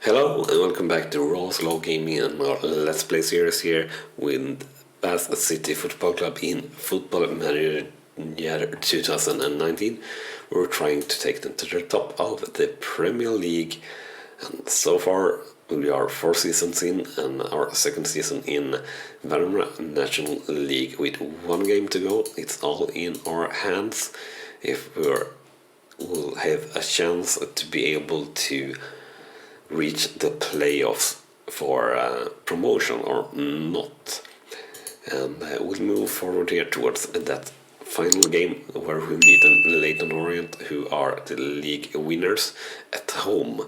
Hello and welcome back to Rawslowgaming and our Let's Play series here with Bath City Football Club in Football Manager 2019. We're trying to take them to the top of the Premier League, and so far we are 4 seasons in and our second season in Värmland National League with 1 game to go. It's all in our hands if we'll have a chance to be able to reach the playoffs for promotion or not. And we'll move forward here towards that final game where we meet Leyton Orient, who are the league winners, at home.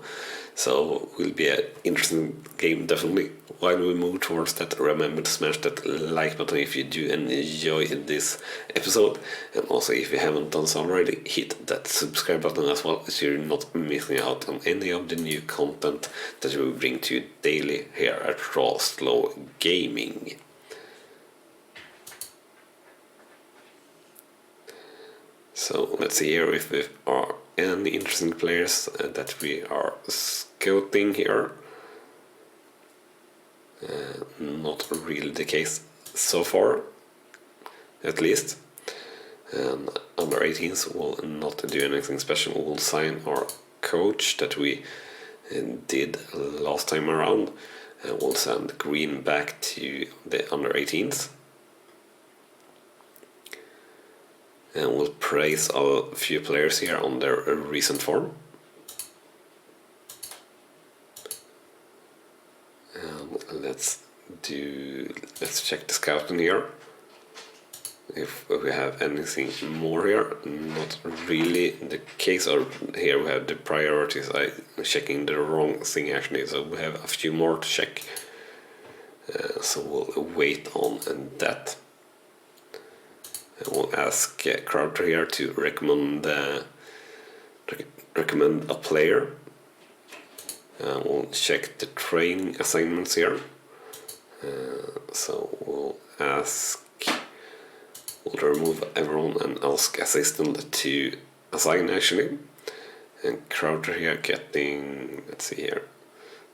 So will be an interesting game definitely. While we move towards that, remember to smash that like button if you do enjoy this episode, and also if you haven't done so already, hit that subscribe button as well, so you're not missing out on any of the new content that we bring to you daily here at Rawslowgaming. So let's see here if there are any interesting players that we are scouting here. Not really the case so far, at least. And under 18s will not do anything special. We'll sign our coach that we did last time around, and we'll send Green back to the under 18s. And we'll praise a few players here on their recent form. And let's check the scouting here. If we have anything more here, not really the case. Or here we have the priorities. I'm checking the wrong thing actually, so we have a few more to check. So we'll wait on that. We'll ask Crowder here to recommend a player. We'll check the training assignments here. So we'll remove everyone and ask assistant to assign actually. And Crowder here getting, let's see here.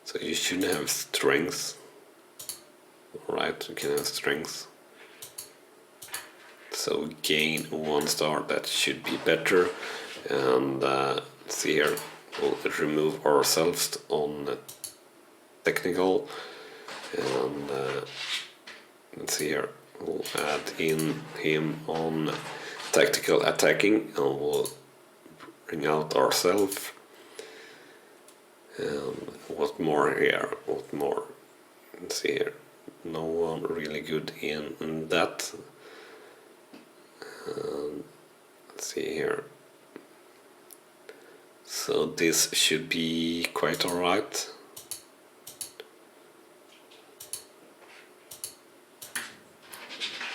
So you should have strengths. Alright, you can have strengths. So gain 1 star, that should be better. And let's see here, we'll remove ourselves on technical. And let's see here, we'll add in him on tactical attacking, and we'll bring out ourselves. And what more here? What more? Let's see here, no one really good in that. Let's see here. So this should be quite alright.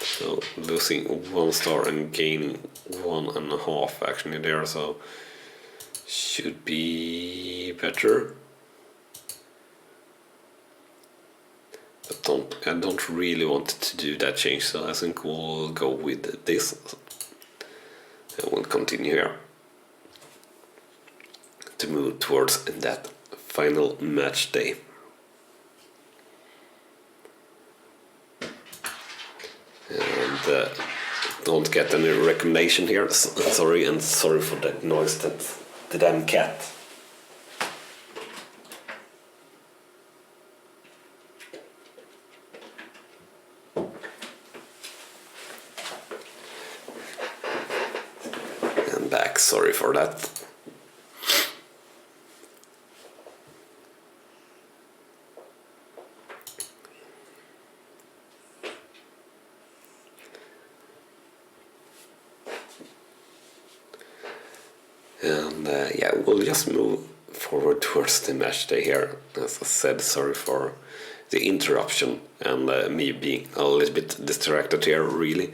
So losing 1 star and gaining 1.5 actually there, so should be better. But I don't really want to do that change, so I think we'll go with this. And we'll continue here to move towards that final match day. And don't get any recommendation here. Sorry for that noise. That's the damn cat. And back. Sorry for that. And yeah, we'll just move forward towards the match day here. As I said, sorry for the interruption and me being a little bit distracted here, really.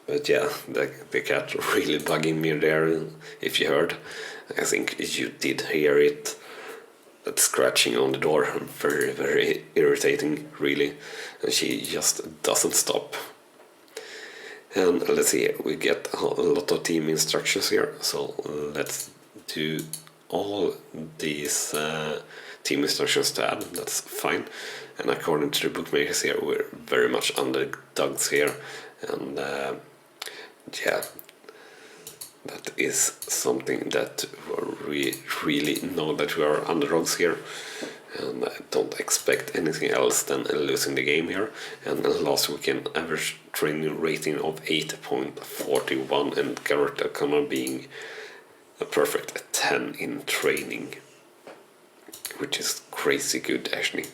But yeah, the cat really bugging me there, if you heard. I think you did hear it. That scratching on the door, very, very irritating, really. And she just doesn't stop. And let's see, we get a lot of team instructions here, so let's do all these team instructions to add, that's fine. And according to the bookmakers here, we're very much underdogs here, and yeah, that is something that we really know, that we are underdogs here, and I don't expect anything else than losing the game here. And last weekend, average training rating of 8.41, and Garrett O'Connor being a perfect 10 in training, which is crazy good actually.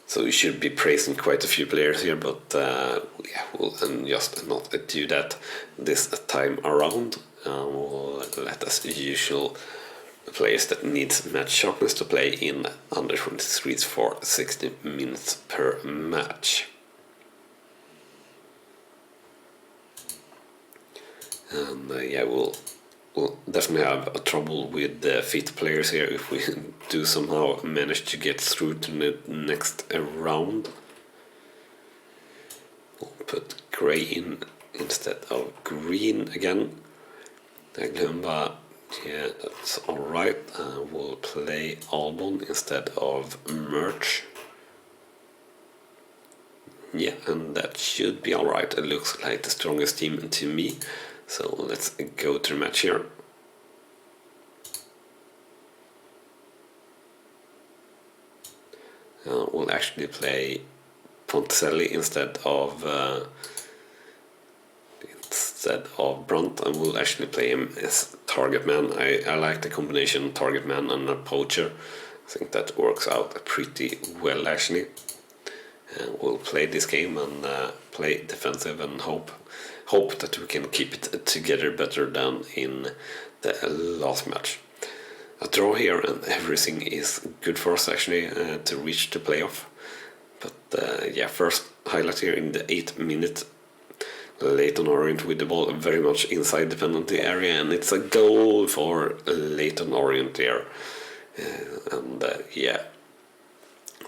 So we should be praising quite a few players here, but yeah, we'll just not do that this time around. We'll let as usual players that needs match sharpness to play in under 23s for 60 minutes per match. And yeah, we'll definitely have a trouble with the fit players here if we do somehow manage to get through to the next round. We'll put grey in instead of green again. Glumba, yeah, that's alright. We'll play Albon instead of Merch. Yeah, and that should be alright. It looks like the strongest team to me. So let's go to the match here. We'll actually play Ponticelli instead of Brunt, and we'll actually play him as target man. I like the combination target man and a poacher. I think that works out pretty well actually. We'll play this game and play defensive and hope that we can keep it together better than in the last match. A draw here and everything is good for us actually to reach the playoff. But yeah, first highlight here in the 8-minute, Leighton Orient with the ball very much inside the penalty area, and it's a goal for Leighton Orient here. And yeah,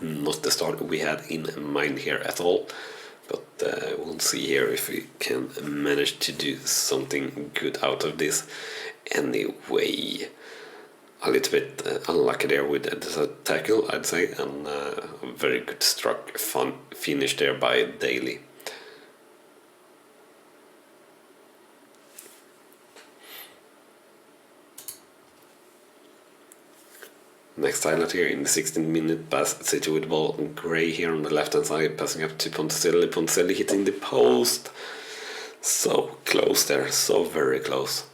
not the start we had in mind here at all. But we'll see here if we can manage to do something good out of this. Anyway, a little bit unlucky there with the tackle, I'd say, and a very good struck finish there by Daly. Next highlight here in the 16-minute pass, City with the ball, Gray here on the left-hand side, passing up to Ponticelli. Ponticelli hitting the post. So close there, so very close.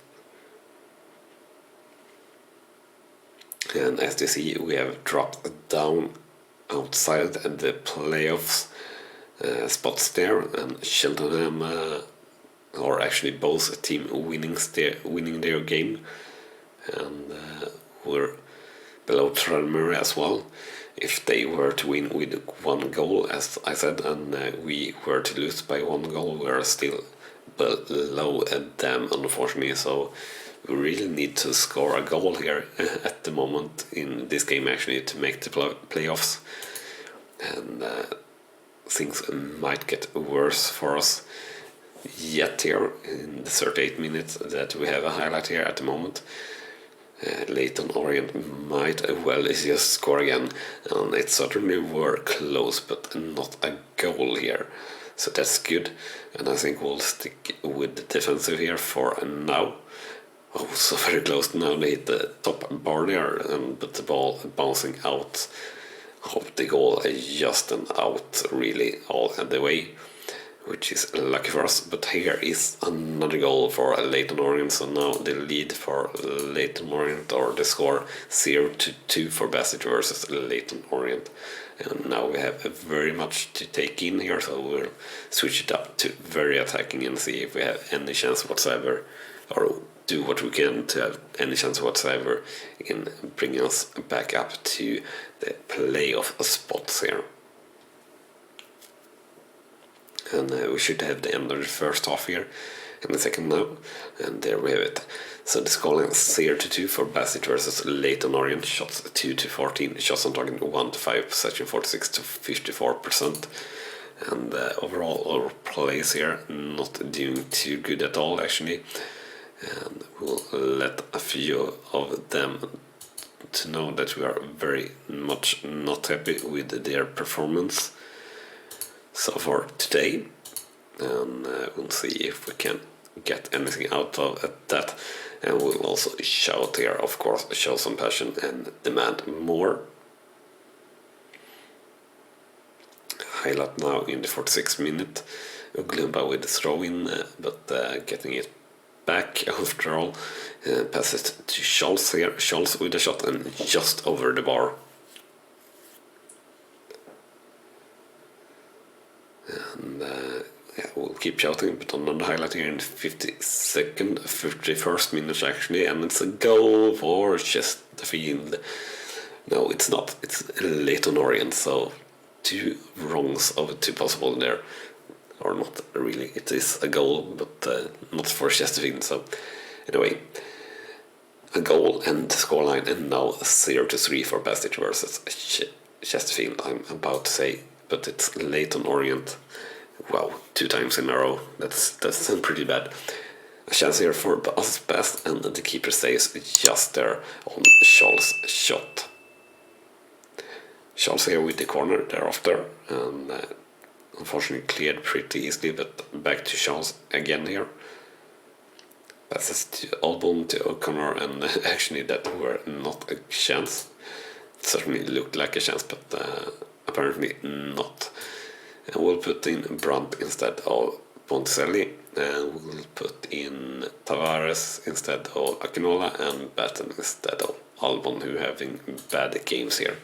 And as you see, we have dropped down outside the playoffs spots there, and Cheltenham are actually both a team winning their game, and we're below Tranmere as well. If they were to win with one goal, as I said, and we were to lose by one goal, we're still below them, unfortunately. So we really need to score a goal here at the moment in this game actually to make the playoffs, and things might get worse for us yet here in the 38 minutes that we have a highlight here at the moment. Leighton Orient might well just score again, and it certainly were close, but not a goal here. So that's good, and I think we'll stick with the defensive here for now. Oh, so very close. Now they hit the top bar there, but the ball bouncing out of the goal, just and out really all the way, which is lucky for us. But here is another goal for Leighton Orient, so now the lead for Leighton Orient, or the score 0-2 for Bassett versus Leighton Orient. And now we have very much to take in here, so we'll switch it up to very attacking and see if we have any chance whatsoever, or do what we can to have any chance whatsoever in bringing us back up to the playoff spots here. And we should have the end of the first half here in the second now, and there we have it. So the scoreline is 0-2 for Bassett versus Leighton Orient. Shots 2-14, shots on target 1-5, possession 46-54%. And overall our plays here not doing too good at all actually, and we'll let a few of them to know that we are very much not happy with their performance so far today, and we'll see if we can get anything out of that. And we'll also shout here, of course, show some passion and demand more. Highlight now in the 46th minute, Uglumba with the throw-in, but getting it back after all. Passes to Scholz here, Scholz with a shot and just over the bar. And we'll keep shouting, but on the highlight here in the 51st minute actually, and it's a goal for Chesterfield. No, it's not, it's Leyton Orient, so 2 wrongs of 2 possible there. Or not really, it is a goal, but not for Chesterfield, so anyway. A goal and scoreline, and now 0-3 for Bastich versus Chesterfield, I'm about to say, but it's Leyton Orient. Wow, 2 times in a row, that's pretty bad. A chance here for us best, and the keeper stays just there on Scholz' shot. Scholz here with the corner thereafter, and unfortunately cleared pretty easily, but back to Scholz again here. Passes to Albon, to O'Connor, and actually that were not a chance. It certainly looked like a chance, but apparently not. And we'll put in Brandt instead of Ponticelli, and we'll put in Tavares instead of Akinola, and Batten instead of Albon, who having bad games here.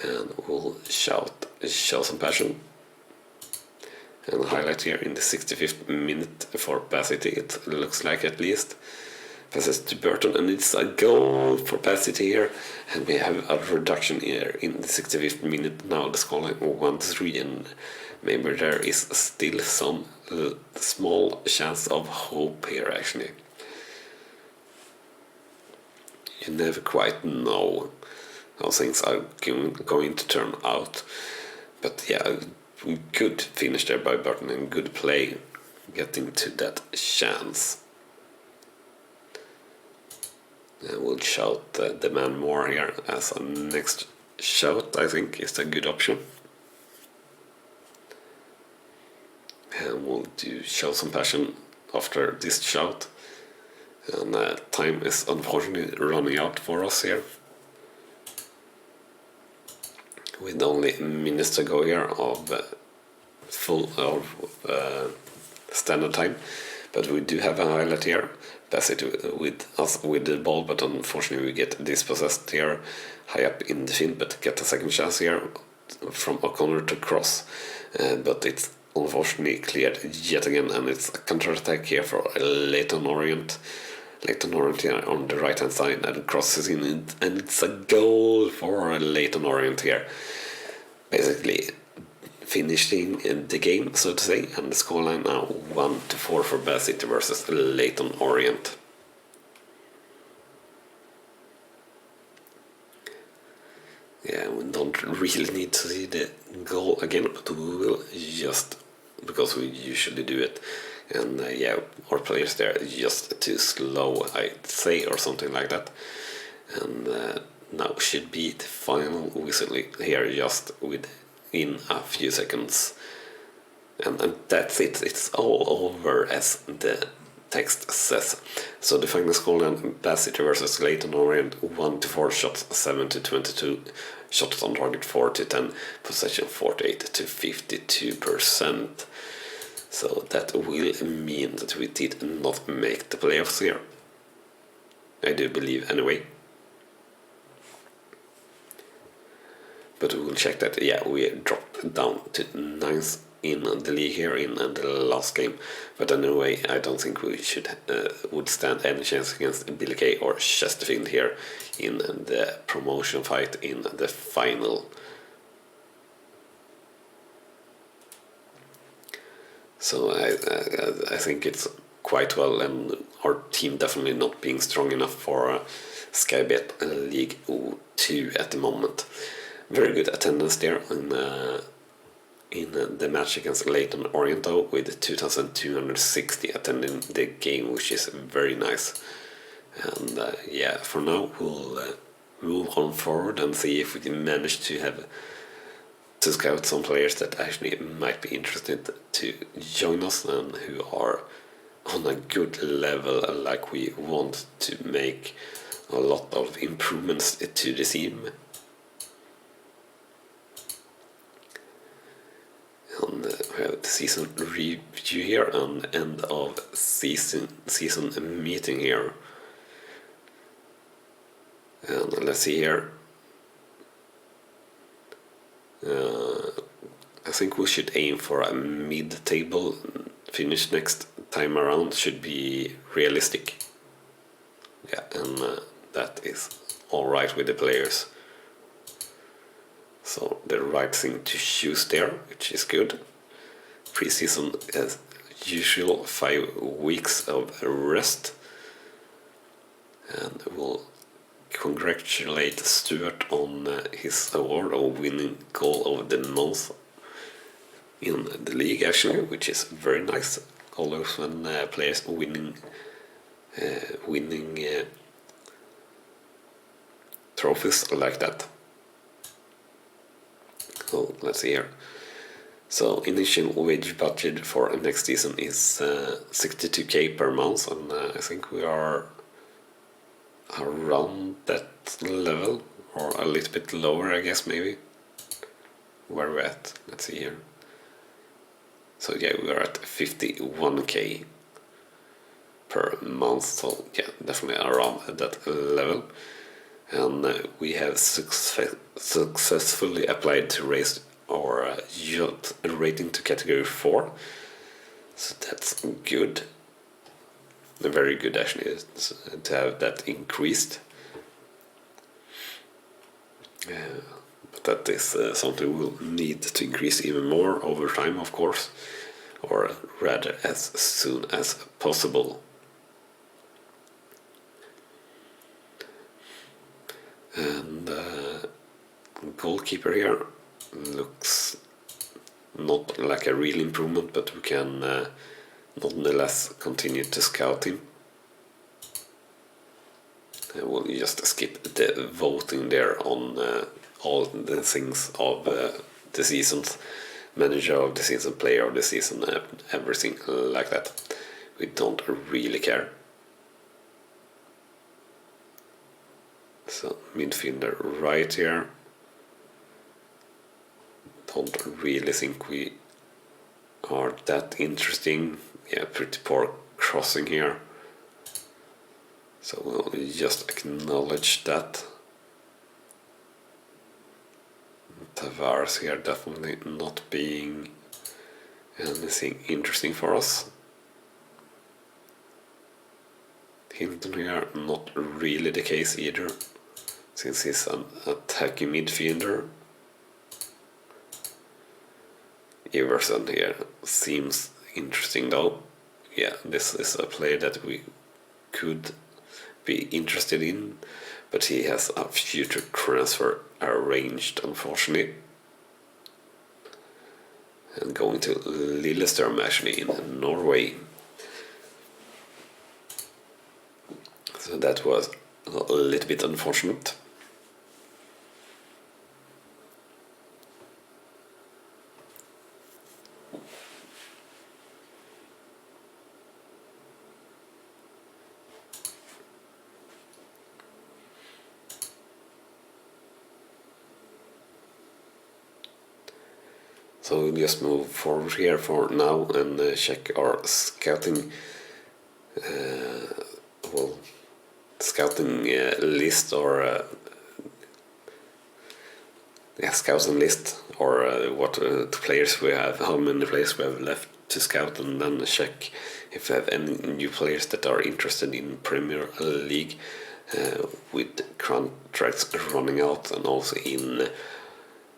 And we'll show some passion. And highlight here in the 65th minute for Passity, it looks like at least. Passes to Burton, and it's a goal for Passity here. And we have a reduction here in the 65th minute. Now the scoreline 1-3, and maybe there is still some small chance of hope here actually. You never quite know how things are going to turn out. But yeah, we could finish there by Burton, and good play getting to that chance. And we'll shout the man more here as a next shout, I think is a good option. And we'll show some passion after this shout. And time is unfortunately running out for us here, with only minutes to go here of standard time. But we do have a highlight here. Pass it with us with the ball, but unfortunately we get dispossessed here high up in the field, but get a second chance here from O'Connor to cross. But it's unfortunately cleared yet again, and it's a counter-attack here for Leyton Orient. Leyton Orient here on the right hand side, and crosses in, and it's a goal for Leyton Orient here. Basically finishing the game, so to say, and the scoreline now 1-4 for Bath City versus Leyton Orient. Yeah, we don't really need to see the goal again, but we will just because we usually do it. And yeah, our players there are just too slow, I'd say, or something like that. And now should be the final whistle here, just within a few seconds. And that's it. It's all over, as the text says. So the final scoreline: Bath City versus Leyton Orient, 1-4 shots, 7-22 shots on target, 4-10 possession, 48-52%. So that will mean that we did not make the playoffs here. I do believe anyway. But we will check that. Yeah, we dropped down to 9th in the league here in the last game. But anyway, I don't think we would stand any chance against Billy Kay or Chesterfield here in the promotion fight in the final. So I think it's quite well, and our team definitely not being strong enough for Skybet League 2 at the moment. very good attendance there in the match against Leyton Orient, with 2,260 attending the game, which is very nice. And yeah, for now we'll move on forward and see if we can manage to scout some players that actually might be interested to join us and who are on a good level, like we want to make a lot of improvements to the team. And we have the season review here and end of season meeting here. And let's see here. I think we should aim for a mid-table finish next time around. Should be realistic. Yeah, and that is alright with the players. So the right thing to choose there, which is good. Pre-season as usual, 5 weeks of rest. And we'll congratulate Stuart on his award of winning goal of the month in the league, actually, which is very nice. Always when players winning trophies like that. So let's see here. So initial wage budget for next season is 62k per month, and I think we are around that level, or a little bit lower, I guess, maybe. Where we're at, let's see here. So yeah, we are at 51k per month, so yeah, definitely around that level. And we have successfully applied to raise our yacht rating to category 4, so that's good. Very good, actually, to have that increased. But that is something we'll need to increase even more over time, of course, or rather as soon as possible. And goalkeeper here looks not like a real improvement, but we can nonetheless continue to scout him. We'll just skip the voting there on all the things of the seasons, manager of the season, player of the season, everything like that. We don't really care. So midfielder right here. Don't really think we are that interesting. Yeah, pretty poor crossing here. So we'll just acknowledge that. Tavares here definitely not being anything interesting for us. Hinton here, not really the case either, since he's an attacking midfielder. Iverson here seems interesting though. Yeah, this is a player that we could be interested in, but he has a future transfer arranged, unfortunately. And going to Lillestrøm, actually, in Norway. So that was a little bit unfortunate. So we'll just move forward here for now and check our scouting list, or scouting list, or what players we have, how many players we have left to scout, and then check if we have any new players that are interested in Premier League with contracts running out, and also in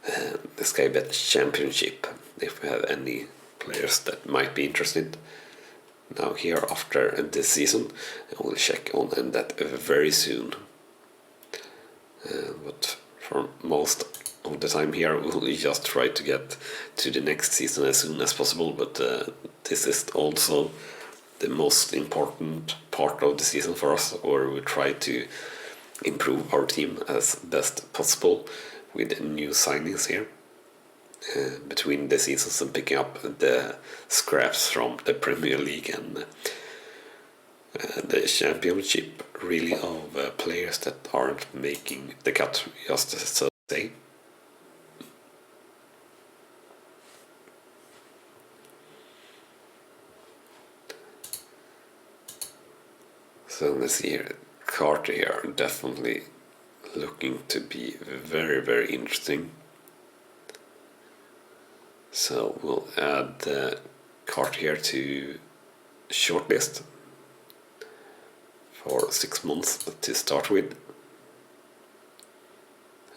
the Skybet Championship, if we have any players that might be interested. Now here after the season, we'll check on that very soon. But for most of the time here. We'll just try to get to the next season as soon as possible, but this is also the most important part of the season for us, where we try to improve our team as best possible with new signings here between the seasons and picking up the scraps from the Premier League and the Championship, really, of players that aren't making the cut, just so to say. So let's see here, Carter here, definitely looking to be very, very interesting. So we'll add the Carter here to shortlist for 6 months to start with.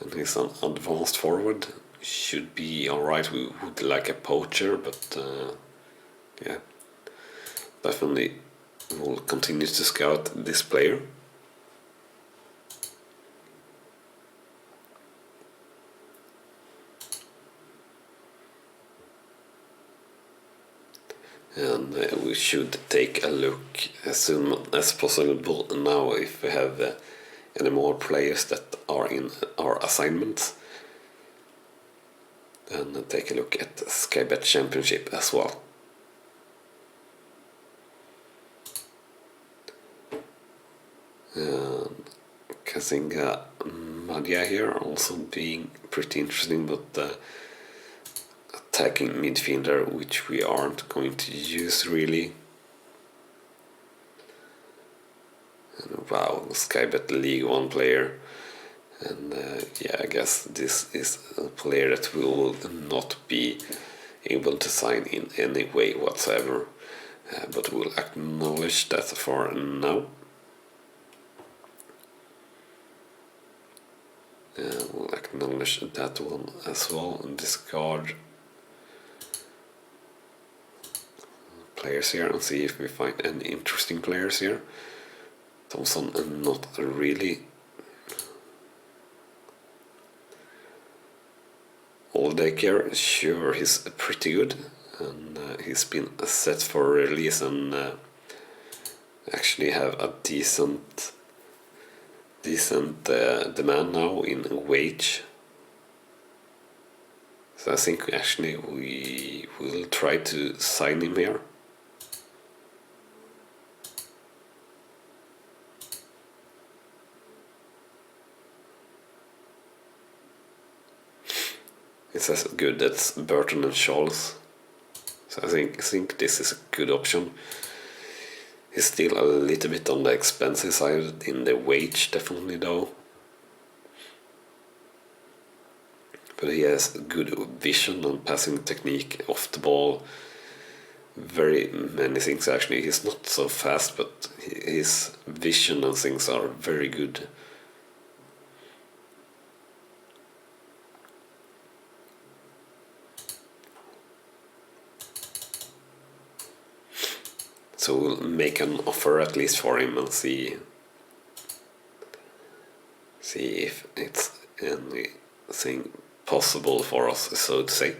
And he's an advanced forward, should be alright. We would like a poacher, but yeah, definitely we'll continue to scout this player. And we should take a look as soon as possible now if we have any more players that are in our assignments. And take a look at the Skybet Championship as well. Kazinga Madia here also being pretty interesting, but attacking midfielder, which we aren't going to use really. And wow, Skybet League 1 player. And yeah, I guess this is a player that we will not be able to sign in any way whatsoever. But we'll acknowledge that for now. We'll acknowledge that one as well and discard players here and see if we find any interesting players here. Thompson, not really. Oldacre, sure, he's pretty good, and he's been set for release and actually have a decent demand now in wage. So I think actually we will try to sign him here. It says good, that's Burton and Charles. So I think this is a good option. He's still a little bit on the expensive side in the wage, definitely though. But he has good vision and passing technique off the ball. Very many things actually. He's not so fast, but his vision and things are very good. So we'll make an offer at least for him and see if it's anything possible for us, so to say.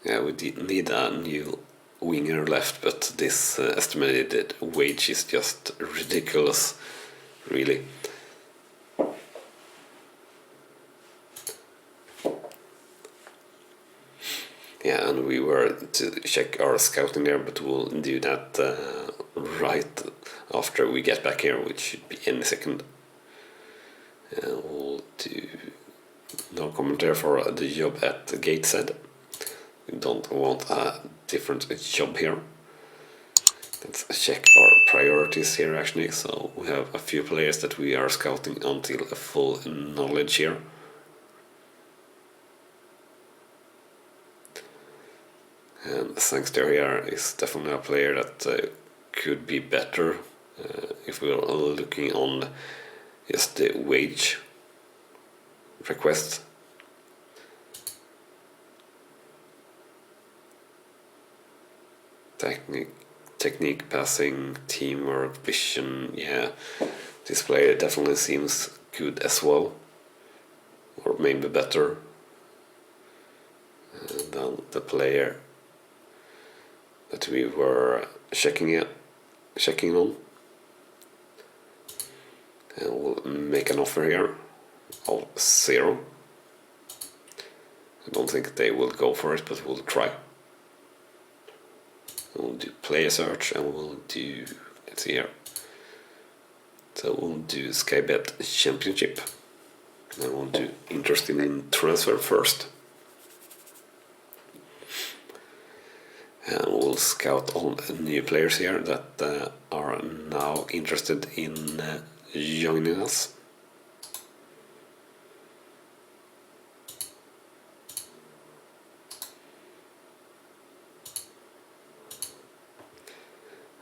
Yeah, we need a new winger left, but this estimated wage is just ridiculous, really. Yeah, and we were to check our scouting there, but we'll do that right after we get back here, which should be any second. We'll do no commentary for the job at Gateshead. We don't want a different job here. Let's check our priorities here actually. So we have a few players that we are scouting until a full knowledge here. And Sangster here is definitely a player that could be better if we are looking on just the wage request. technique, passing, teamwork, vision. Yeah, this player definitely seems good as well, or maybe better than the player that we were checking on. And we'll make an offer here of 0. I don't think they will go for it, but we'll try. We'll do player search, and we'll do, let's see here. So we'll do Skybet Championship, and we'll do interested in transfer first. And we'll scout all new players here that are now interested in joining us.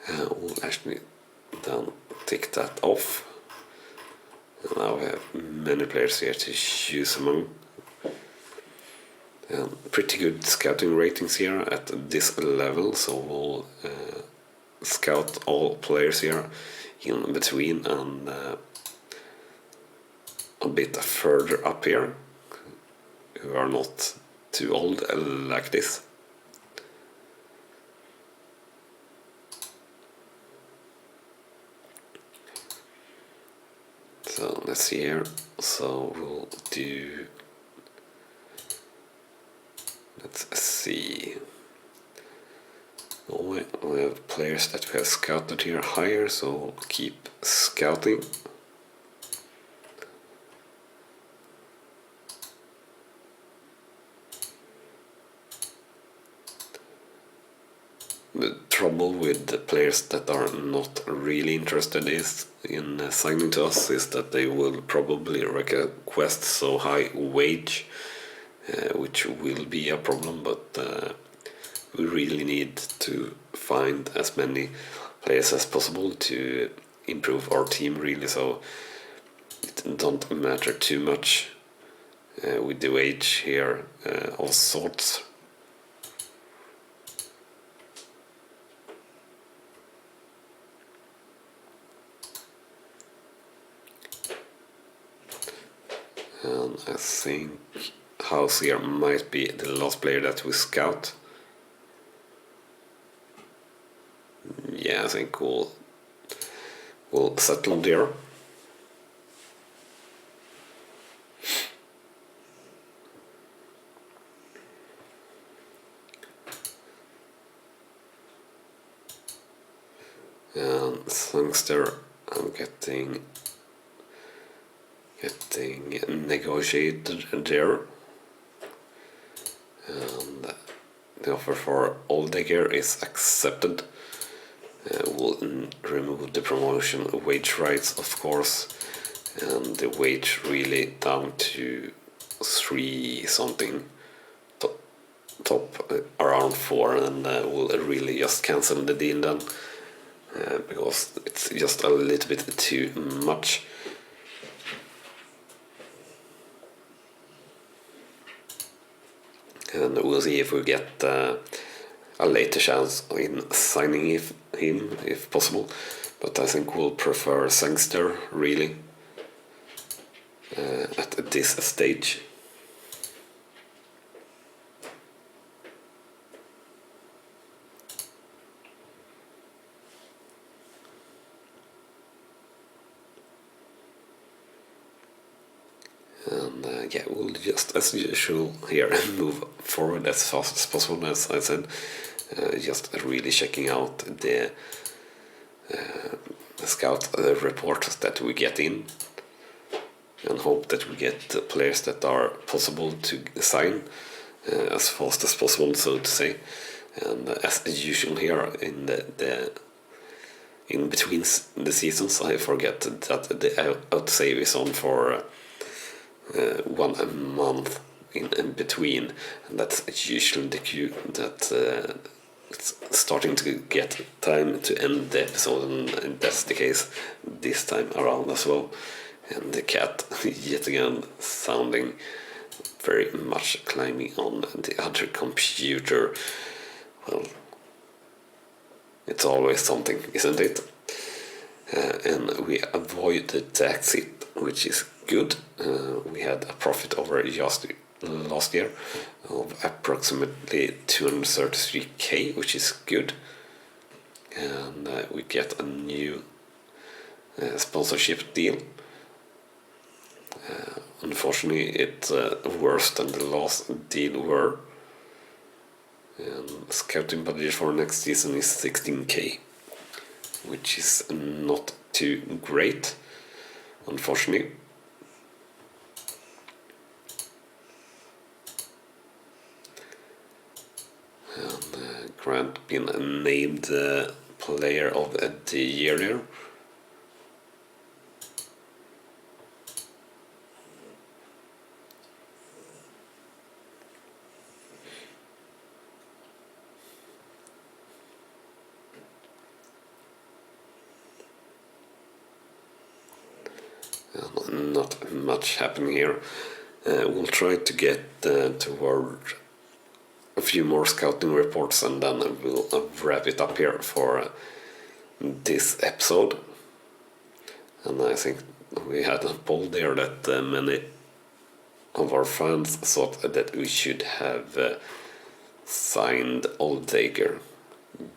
We'll actually then tick that off. And now we have many players here to choose among. Pretty good scouting ratings here at this level, so we'll scout all players here in between and a bit further up here who are not too old like this. So let's see here. So we'll do, let's see. We have players that we have scouted here higher, so we'll keep scouting. The trouble with the players that are not really interested in signing to us is that they will probably request so high wage, which will be a problem, but we really need to find as many players as possible to improve our team, really, so it don't matter too much with the wage here of sorts. And I think House here might be the last player that we scout. Yeah, I think we'll settle there. And Sangster, I'm getting negotiated there, and the offer for Oldegger is accepted. We'll remove the promotion wage rights, of course, and the wage really down to 3 something, top around 4, and we'll really just cancel the deal then, because it's just a little bit too much. And we'll see if we get a later chance in signing him if possible, but I think we'll prefer Sangster really at this stage. And yeah, we'll just, as usual, here move forward as fast as possible, as I said. Just really checking out the scout reports that we get in, and hope that we get the players that are possible to sign as fast as possible, so to say. And as usual here in the in between the seasons, I forget that the outsave is on for 1 month in between, and that's usually the cue that it's starting to get time to end the episode, and that's the case this time around as well. And the cat yet again sounding very much climbing on the other computer. Well, It's always something, isn't it? And we avoid the tax hit, which is good. We had a profit over just last year of approximately 233k, which is good. And we get a new sponsorship deal. Unfortunately, it's worse than the last deal were. And scouting budget for next season is 16k, which is not too great, unfortunately. And Grant been named player of the year there. Not much happening here. We'll try to get toward a few more scouting reports, and then we'll wrap it up here for this episode. And I think we had a poll there that many of our fans thought that we should have signed Oldacre.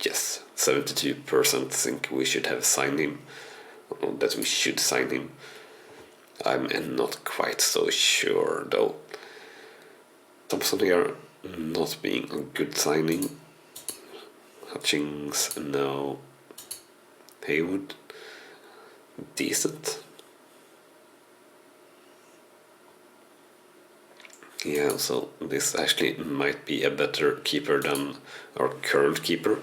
Yes, 72% think we should have signed him, or that we should sign him. I'm not quite so sure though. Thompson here not being a good signing. Hutchings, no. Haywood, decent. Yeah, so this actually might be a better keeper than our current keeper,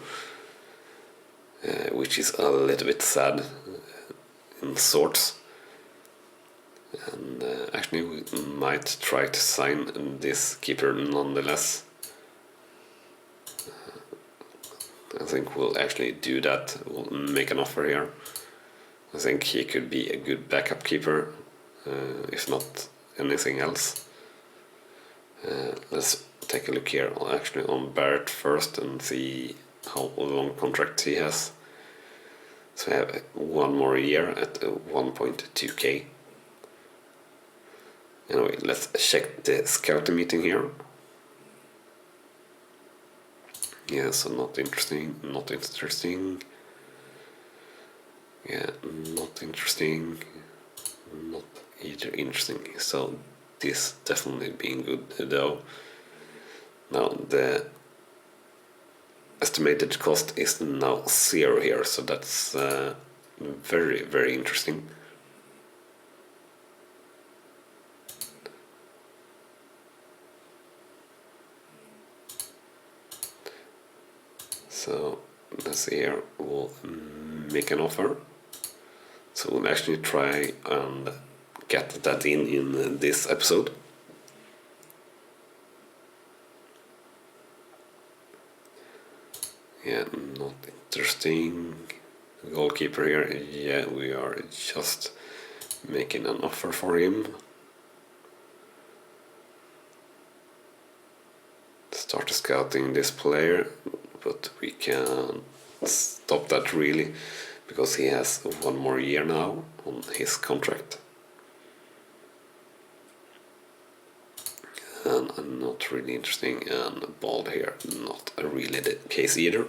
which is a little bit sad in sorts. And actually we might try to sign this keeper nonetheless. I think we'll actually do that. We'll make an offer here. I think he could be a good backup keeper, if not anything else. Let's take a look here actually on Barrett first and see how long contract he has. So we have 1 more year at 1.2k. Anyway, let's check the scouting meeting here. Yeah, so not interesting. Yeah, not interesting. Not either interesting. So this definitely being good though. Now the estimated cost is now 0 here, so that's very, very interesting. So let's see here, we'll make an offer. So we'll actually try and get that in this episode. Yeah, not interesting. Goalkeeper here, yeah, we are just making an offer for him. Start scouting this player, but we can stop that really because he has 1 more year now on his contract. And not really interesting, and Bald here, not really the case either.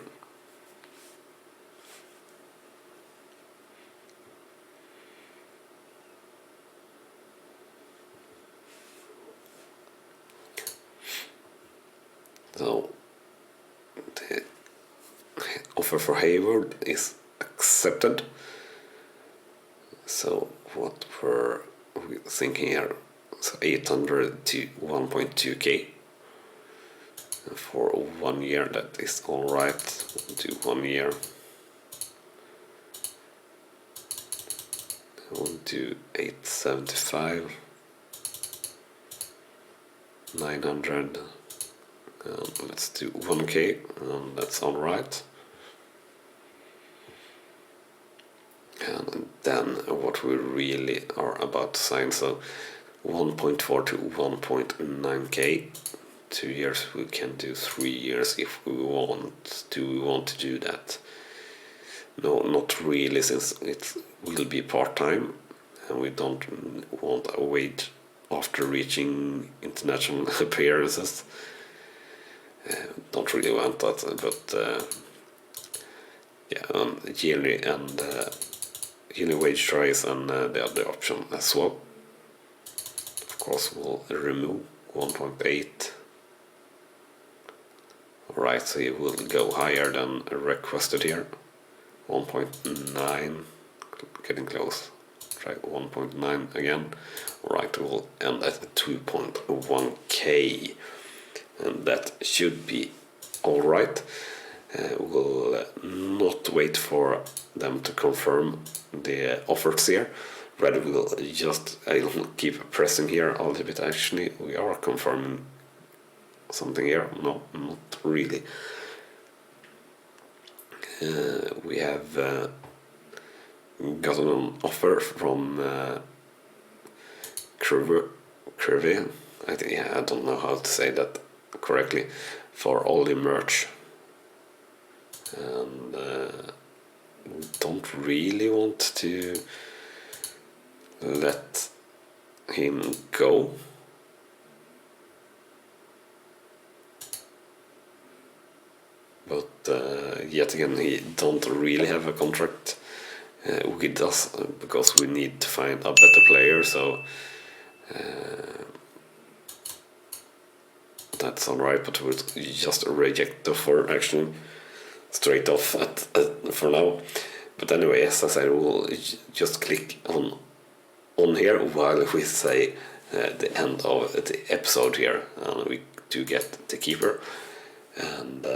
So the offer for Hayward is accepted. So what were we thinking here? So 800 to 1.2k for 1 year. That is all right. We'll do 1 year. We'll do 875, 900. Let's do 1k. That's all right. And then what we really are about to sign, so 1.4 to 1.9k, 2 years. We can do 3 years if we want to. We want to do that. No, not really, since it will be part-time and we don't want a wage after reaching international appearances. Don't really want that, but yearly and yearly wage tries and the other option as well. Of course, we'll remove 1.8. Alright, so it will go higher than requested here. 1.9, getting close. Try 1.9 again. Alright, we'll end at 2.1k. And that should be alright. We'll not wait for them to confirm the offers here. Rather, I'll keep pressing here a little bit. Actually, we are confirming something here. No, not really. We have gotten an offer from Curvy. I don't know how to say that correctly, for all the merch. And don't really want to let him go. But yet again, he don't really have a contract with us, because we need to find a better player, so that's alright, but we'll just reject the offer actually straight off for now. But anyway, as I said, we'll just click on here while we say the end of the episode here, and we do get the keeper. And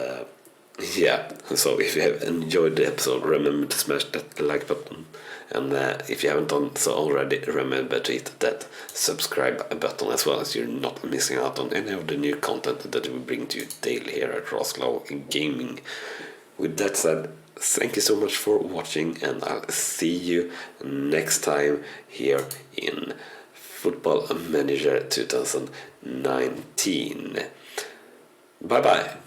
so if you have enjoyed the episode, remember to smash that like button, and if you haven't done so already, remember to hit that subscribe button as well, as you're not missing out on any of the new content that we bring to you daily here at Rawslowgaming. With that said, thank you so much for watching, and I'll see you next time here in Football Manager 2019. Bye bye.